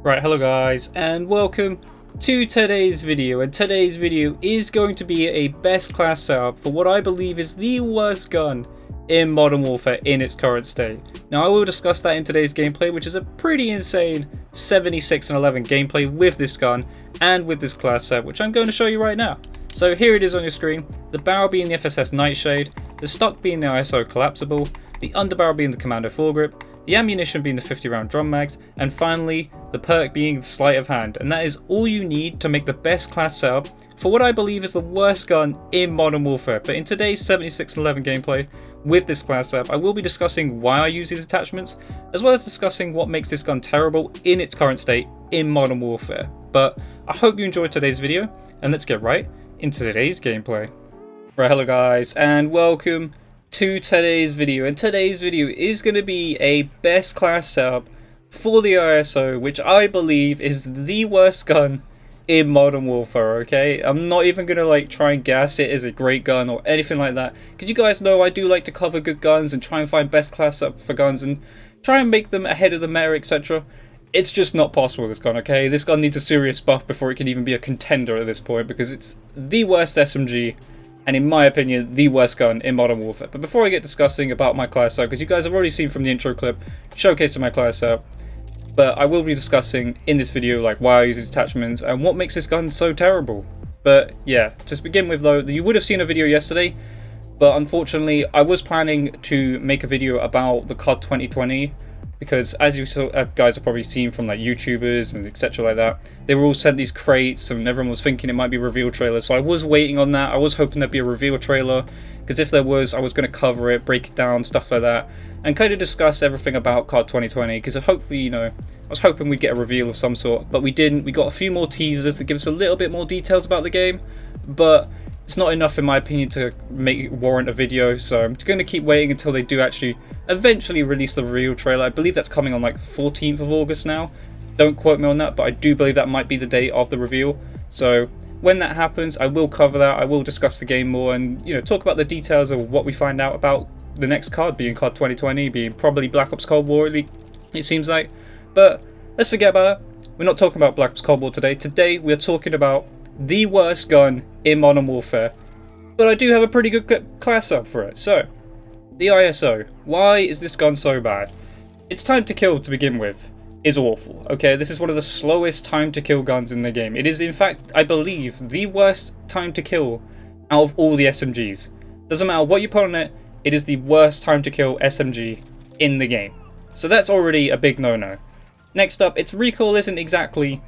Right, hello guys, and welcome to today's video. And today's video is going to be a best class setup for what I believe is the worst gun in Modern Warfare in its current state. Now I will discuss that in today's gameplay, which is a pretty insane 76 and 11 gameplay with this gun and with this class setup, which I'm going to show you right now. So here it is on your screen, the barrel being the FSS Nightshade, the stock being the ISO collapsible, the underbarrel being the Commando foregrip, the ammunition being the 50 round drum mags, and finally the perk being the sleight of hand. And that is all you need to make the best class setup for what I believe is the worst gun in Modern Warfare. But in today's 76 and 11 gameplay with this class setup, I will be discussing why I use these attachments, as well as discussing what makes this gun terrible in its current state in Modern Warfare. But I hope you enjoyed today's video, and let's get right into today's gameplay. Right, hello guys, and welcome to today's video. And today's video is going to be a best class setup for the ISO, which I believe is the worst gun in Modern Warfare. Okay, I'm not even going to try and gas it as a great gun or anything like that, because you guys know I do like to cover good guns and try and find best class setup for guns and try and make them ahead of the meta, etc. It's just not possible with this gun. Okay, this gun needs a serious buff before it can even be a contender at this point, because it's the worst SMG and, in my opinion, the worst gun in Modern Warfare. But before I get discussing about my class setup, because you guys have already seen from the intro clip showcasing my class setup, but I will be discussing in this video why I use these attachments and what makes this gun so terrible. But yeah, to begin with though, you would have seen a video yesterday, but unfortunately I was planning to make a video about the COD 2020, because as you guys have probably seen from YouTubers and etc like that, they were all sent these crates and everyone was thinking it might be a reveal trailer. So I was waiting on that. I was hoping there'd be a reveal trailer, because if there was, I was going to cover it, break it down, stuff like that, and kind of discuss everything about COD 2020, because hopefully, I was hoping we'd get a reveal of some sort, but we didn't. We got a few more teasers to give us a little bit more details about the game, but it's not enough in my opinion to warrant a video. So I'm going to keep waiting until they do actually eventually release the reveal trailer. I believe that's coming on the 14th of August now. Don't quote me on that, but I do believe that might be the date of the reveal. So when that happens, I will cover that. I will discuss the game more and talk about the details of what we find out about the next COD, being COD 2020, being probably Black Ops Cold War, it seems like. But let's forget about that. We're not talking about Black Ops Cold War today. Today we're talking about the worst gun in Modern Warfare. But I do have a pretty good class up for it. So, the ISO. Why is this gun so bad? Its time to kill to begin with is awful. Okay, this is one of the slowest time to kill guns in the game. It is in fact, I believe, the worst time to kill out of all the SMGs. Doesn't matter what you put on it, it is the worst time to kill SMG in the game. So that's already a big no-no. Next up, its recoil isn't exactly,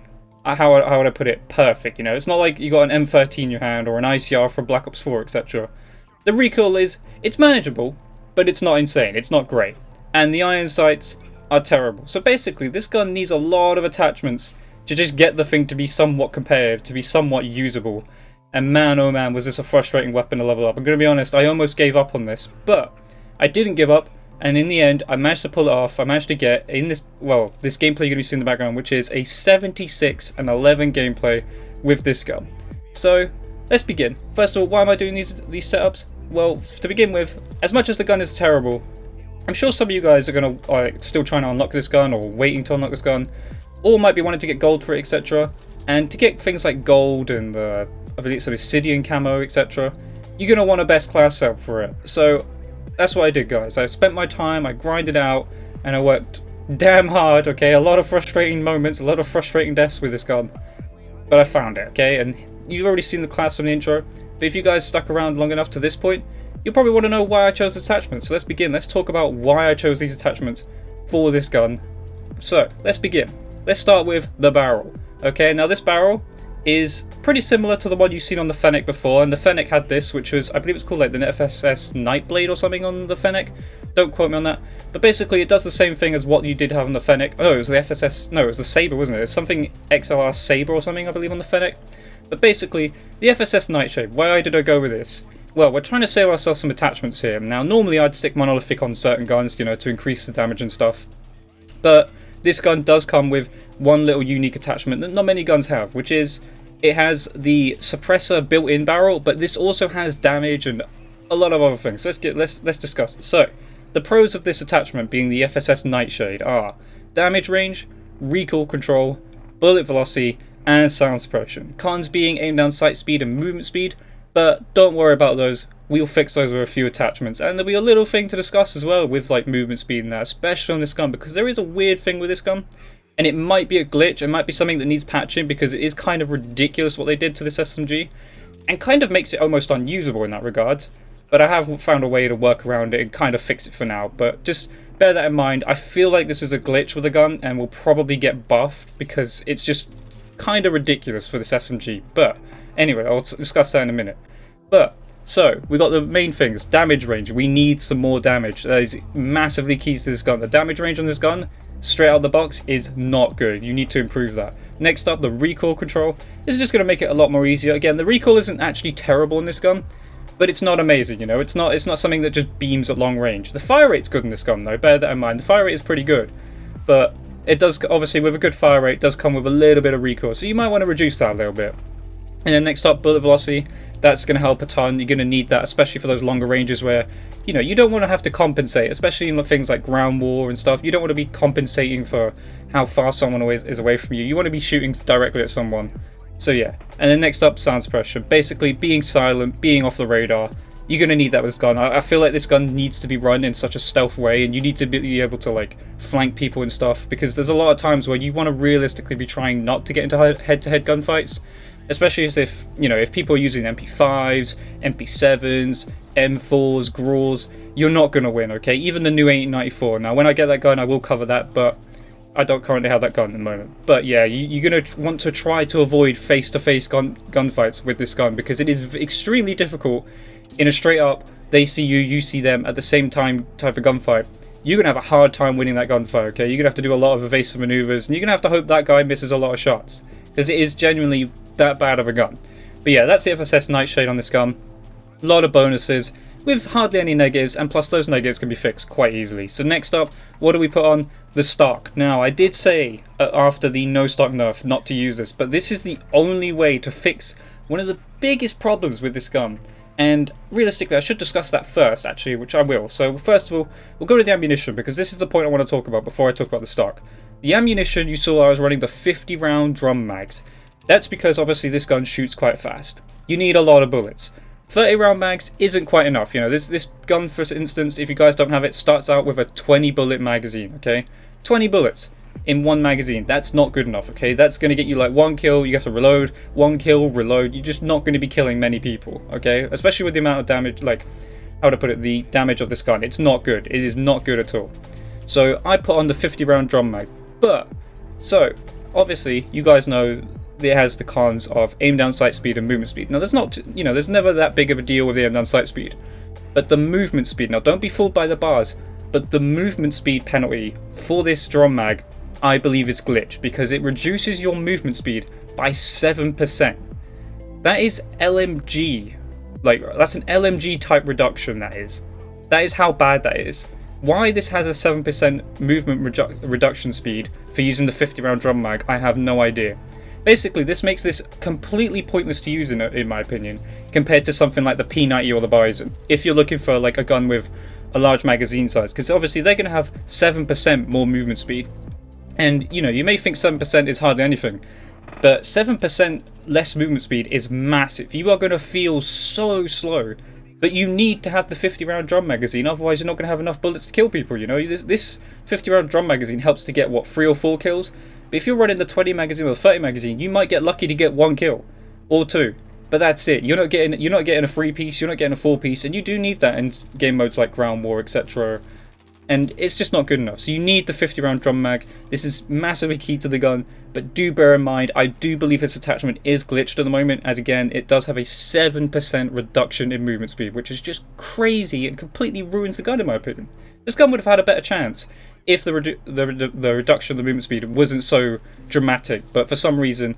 how would I put it, perfect. It's not like you got an M13 in your hand or an ICR from Black Ops 4, etc. The recoil it's manageable, but it's not insane, it's not great. And the iron sights are terrible. So basically, this gun needs a lot of attachments to just get the thing to be somewhat competitive, to be somewhat usable. And man, oh man, was this a frustrating weapon to level up. I'm going to be honest, I almost gave up on this, but I didn't give up, and in the end, I managed to pull it off. I managed to get in this, this gameplay you're going to be seeing in the background, which is a 76 and 11 gameplay with this gun. So let's begin. First of all, why am I doing these setups? Well, to begin with, as much as the gun is terrible, I'm sure some of you guys are going to still trying to unlock this gun or waiting to unlock this gun, or might be wanting to get gold for it, etc. And to get things like gold and I believe it's obsidian camo, etc. You're going to want a best class setup for it. So that's what I did, guys. I spent my time, I grinded out, and I worked damn hard, okay? A lot of frustrating moments, a lot of frustrating deaths with this gun. But I found it, okay? And you've already seen the class from the intro. But if you guys stuck around long enough to this point, you'll probably want to know why I chose attachments. So let's begin. Let's talk about why I chose these attachments for this gun. So let's begin. Let's start with the barrel. Okay, now this barrel is pretty similar to the one you've seen on the Fennec before, and the Fennec had this, which was, I believe it's called the FSS Nightblade or something on the Fennec. Don't quote me on that. But basically it does the same thing as what you did have on the Fennec. Oh, it was the FSS, no, it was the Sabre, wasn't it? It's something XLR Sabre or something, I believe, on the Fennec. But basically, the FSS Nightshade, why did I go with this? Well, we're trying to save ourselves some attachments here. Now, normally I'd stick monolithic on certain guns, to increase the damage and stuff. But this gun does come with one little unique attachment that not many guns have, which is it has the suppressor built-in barrel, but this also has damage and a lot of other things. So let's discuss it. So, the pros of this attachment being the FSS Nightshade are damage range, recoil control, bullet velocity, and sound suppression. Cons being aim down sight speed and movement speed, but don't worry about those. We'll fix those with a few attachments, and there'll be a little thing to discuss as well with like movement speed and that, especially on this gun, because there is a weird thing with this gun, and it might be a glitch, it might be something that needs patching, because it is kind of ridiculous what they did to this SMG, and kind of makes it almost unusable in that regard. But I have found a way to work around it and kind of fix it for now. But just bear that in mind. I feel like this is a glitch with the gun and will probably get buffed because it's just kind of ridiculous for this SMG. But anyway, I'll discuss that in a minute. But so we got the main things. Damage range. We need some more damage. That is massively key to this gun. The damage range on this gun, straight out of the box, is not good. You need to improve that. Next up, the recoil control. This is just going to make it a lot more easier. Again, the recoil isn't actually terrible in this gun, but it's not amazing, you know. It's not something that just beams at long range. The fire rate's good in this gun though, bear that in mind. The fire rate is pretty good, but it does, obviously with a good fire rate, does come with a little bit of recoil, so you might want to reduce that a little bit. And then next up, bullet velocity. That's going to help a ton. You're going to need that, especially for those longer ranges where, you know, you don't want to have to compensate, especially in things like ground war and stuff. You don't want to be compensating for how far someone is away from you. You want to be shooting directly at someone. So yeah. And then next up, sound suppression. Basically being silent, being off the radar. You're going to need that with this gun. I feel like this gun needs to be run in such a stealth way, and you need to be able to like flank people and stuff, because there's a lot of times where you want to realistically be trying not to get into head-to-head gunfights, especially if, you know, if people are using MP5s, MP7s, M4s, GRAWs, you're not going to win, okay? Even the new 1894. Now, when I get that gun, I will cover that, but I don't currently have that gun at the moment. But yeah, you're going to want to try to avoid face-to-face gunfights with this gun, because it is extremely difficult in a straight-up, they see you, you see them at the same time type of gunfight. You're going to have a hard time winning that gunfight, okay? You're going to have to do a lot of evasive maneuvers, and you're going to have to hope that guy misses a lot of shots, because it is genuinely that bad of a gun. But yeah, that's it for SS Nightshade on this gun. A lot of bonuses with hardly any negatives, and plus those negatives can be fixed quite easily. So next up, what do we put on? The stock. Now, I did say after the no stock nerf not to use this, but this is the only way to fix one of the biggest problems with this gun. And realistically, I should discuss that first, actually, which I will. So first of all, we'll go to the ammunition, because this is the point I want to talk about before I talk about the stock. The ammunition, you saw I was running the 50 round drum mags. That's because obviously this gun shoots quite fast. You need a lot of bullets. 30 round mags isn't quite enough. You know, this gun, for instance, if you guys don't have it, starts out with a 20 bullet magazine, okay? 20 bullets in one magazine. That's not good enough, okay? That's going to get you like one kill, you have to reload, one kill, reload. You're just not going to be killing many people, okay? Especially with the amount of damage, like, how to put it, the damage of this gun. It's not good. It is not good at all. So I put on the 50 round drum mag. But, so, obviously, you guys know it has the cons of aim down sight speed and movement speed. Now there's not, you know, there's never that big of a deal with the aim down sight speed, but the movement speed, now don't be fooled by the bars, but the movement speed penalty for this drum mag, I believe, is glitched, because it reduces your movement speed by 7%. That is LMG, like, that's an LMG type reduction. That is how bad that is. Why this has a 7% movement reduction speed for using the 50 round drum mag, I have no idea. Basically, this makes this completely pointless to use in my opinion, compared to something like the P90 or the Bison, if you're looking for like a gun with a large magazine size, because obviously they're going to have 7% more movement speed. And, you know, you may think 7% is hardly anything, but 7% less movement speed is massive. You are going to feel so slow, but you need to have the 50 round drum magazine, otherwise you're not going to have enough bullets to kill people, you know. This 50 round drum magazine helps to get, what, 3 or 4 kills? But if you're running the 20 magazine or the 30 magazine, you might get lucky to get 1 kill or 2. But that's it. You're not getting a 3 piece, you're not getting a 4 piece, and you do need that in game modes like ground war, etc. And it's just not good enough. So you need the 50 round drum mag. This is massively key to the gun, but do bear in mind, I do believe this attachment is glitched at the moment, as again, it does have a 7% reduction in movement speed, which is just crazy and completely ruins the gun in my opinion. This gun would have had a better chance if the reduction of the movement speed wasn't so dramatic, but for some reason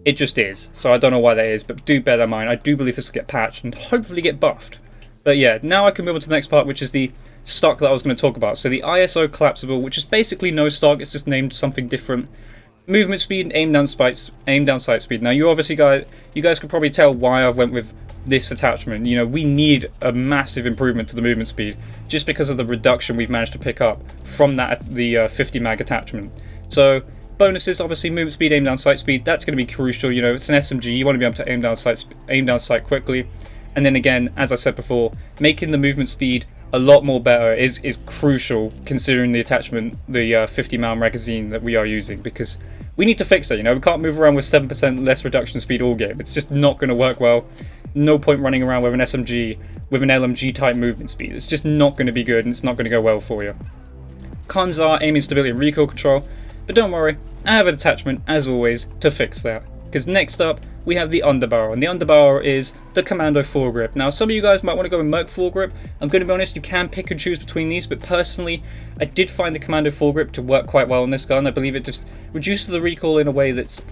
it just is. So I don't know why that is, but do bear that in mind. I do believe this will get patched and hopefully get buffed. But yeah, now I can move on to the next part, which is the stock that I was going to talk about. So the ISO collapsible, which is basically no stock, it's just named something different. Movement speed and aim down sight speed. Now you guys could probably tell why I've went with this attachment. You know, we need a massive improvement to the movement speed just because of the reduction we've managed to pick up from the 50 mag attachment. So bonuses, obviously, movement speed, aim down, sight speed, that's going to be crucial. You know, it's an SMG, you want to be able to aim down sight quickly. And then again, as I said before, making the movement speed a lot more better is crucial, considering the attachment, the 50 round magazine that we are using, because we need to fix it. You know, we can't move around with 7% less reduction speed all game. It's just not going to work well. No point running around with an SMG with an LMG type movement speed. It's just not going to be good, and it's not going to go well for you. Cons are aiming stability and recoil control, but don't worry, I have an attachment as always to fix that. Because next up we have the underbarrel, and the underbarrel is the Commando foregrip. Now some of you guys might want to go with Merc foregrip. I'm going to be honest, you can pick and choose between these, but personally I did find the Commando foregrip to work quite well on this gun. I believe it just reduces the recoil in a way that's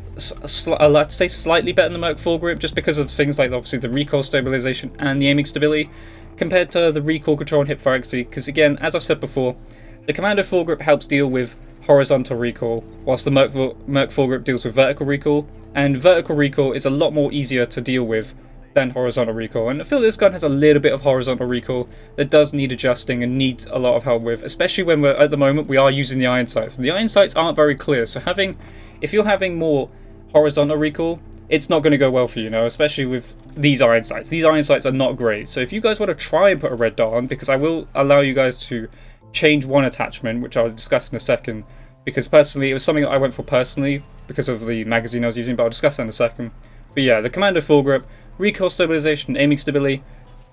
I'd like to say slightly better than the Merc foregrip, just because of things like obviously the recoil stabilization and the aiming stability compared to the recoil control and hipfire accuracy. Because again, as I've said before, the Commando foregrip helps deal with horizontal recoil, whilst the Merc foregrip deals with vertical recoil, and vertical recoil is a lot more easier to deal with than horizontal recoil. And I feel this gun has a little bit of horizontal recoil that does need adjusting and needs a lot of help with, especially when we're at the moment we are using the iron sights, and the iron sights aren't very clear. So if you're having more horizontal recoil, it's not going to go well for you, especially with these iron sights. These iron sights are not great. So if you guys want to try and put a red dot on, because I will allow you guys to change one attachment, which I'll discuss in a second, because personally it was something that I went for personally because of the magazine I was using, but I'll discuss that in a second. But yeah, the Commando foregrip, recoil stabilization, aiming stability,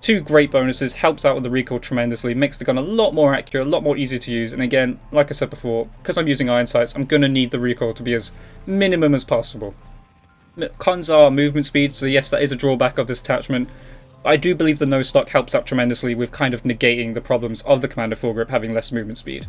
two great bonuses, helps out with the recoil tremendously, makes the gun a lot more accurate, a lot more easy to use. And again, like I said before, because I'm using iron sights, I'm going to need the recoil to be as minimum as possible. Cons are movement speed, so yes, that is a drawback of this attachment. I do believe the no stock helps out tremendously with kind of negating the problems of the Commando foregrip having less movement speed.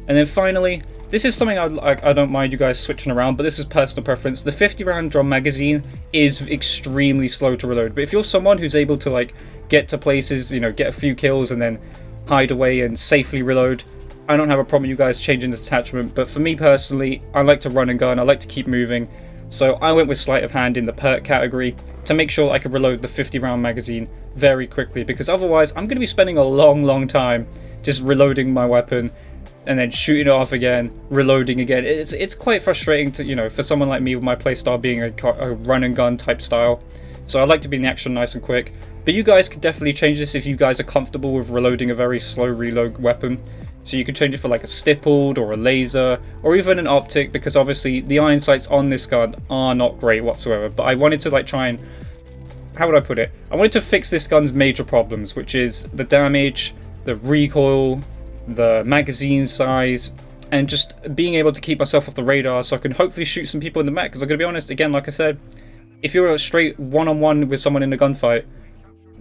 And then finally, this is something I don't mind you guys switching around, but this is personal preference. The 50 round drum magazine is extremely slow to reload, but if you're someone who's able to like get to places, get a few kills and then hide away and safely reload, I don't have a problem with you guys changing this attachment. But for me personally, I like to run and gun, I like to keep moving, so I went with sleight of hand in the perk category to make sure I could reload the 50 round magazine very quickly, because otherwise I'm going to be spending a long time just reloading my weapon and then shooting it off again, reloading again. It's quite frustrating to, for someone like me with my playstyle being a run and gun type style. So I like to be in the action nice and quick. But you guys could definitely change this if you guys are comfortable with reloading a very slow reload weapon. So you can change it for like a stippled or a laser or even an optic, because obviously the iron sights on this gun are not great whatsoever. But I wanted to like try and, how would I put it? I wanted to fix this gun's major problems, which is the damage, the recoil, the magazine size, and just being able to keep myself off the radar so I can hopefully shoot some people in the mech. Because I'm going to be honest, again, like I said, if you're a straight one-on-one with someone in a gunfight,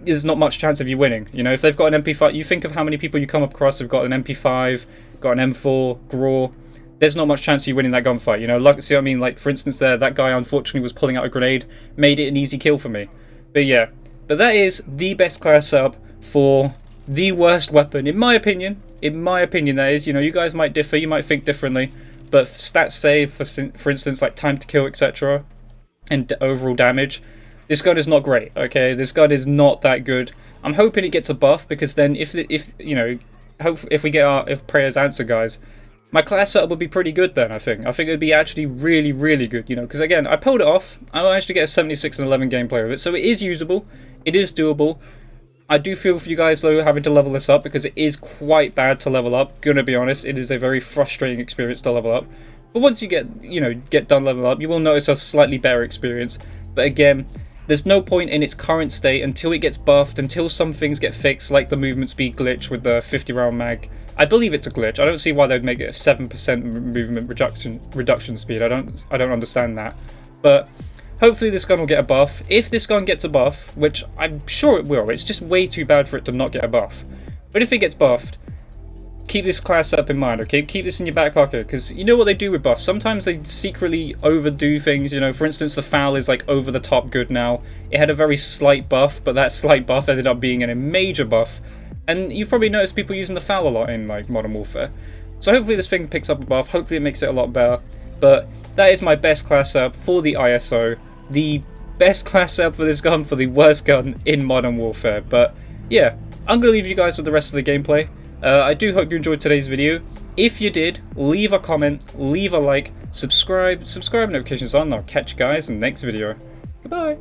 there's not much chance of you winning. If they've got an MP5, you think of how many people you come across who've got an MP5, got an M4, GRAW, there's not much chance of you winning that gunfight. Like, see what I mean? Like, for instance there, that guy unfortunately was pulling out a grenade, made it an easy kill for me. But yeah, but that is the best class setup for the worst weapon, in my opinion. In my opinion, that is. You guys might differ, you might think differently, but stats save, for instance, like time to kill, etc., and overall damage, this gun is not great. Okay, this gun is not that good. I'm hoping it gets a buff, because then if we get our prayers answered, guys, my class setup would be pretty good then. I think it would be actually really good. Because again, I pulled it off. I managed to get a 76 and 11 gameplay with it, so it is usable, it is doable. I do feel for you guys though having to level this up, because it is quite bad to level up. Gonna be honest, it is a very frustrating experience to level up. But once you get done leveling up, you will notice a slightly better experience. But again, there's no point in its current state until it gets buffed, until some things get fixed, like the movement speed glitch with the 50 round mag. I believe it's a glitch. I don't see why they'd make it a 7% movement reduction speed. I don't understand that. But hopefully this gun will get a buff. If this gun gets a buff, which I'm sure it will, it's just way too bad for it to not get a buff. But if it gets buffed, keep this class up in mind, okay? Keep this in your back pocket, because you know what they do with buffs. Sometimes they secretly overdo things. For instance, the FAL is like over the top good now. It had a very slight buff, but that slight buff ended up being a major buff. And you've probably noticed people using the FAL a lot in like Modern Warfare. So hopefully this thing picks up a buff. Hopefully it makes it a lot better. But that is my best class up for the ISO. The best class setup for this gun, for the worst gun in Modern Warfare. But yeah, I'm going to leave you guys with the rest of the gameplay. I do hope you enjoyed today's video. If you did, leave a comment, leave a like, subscribe notifications on, and I'll catch you guys in the next video. Goodbye!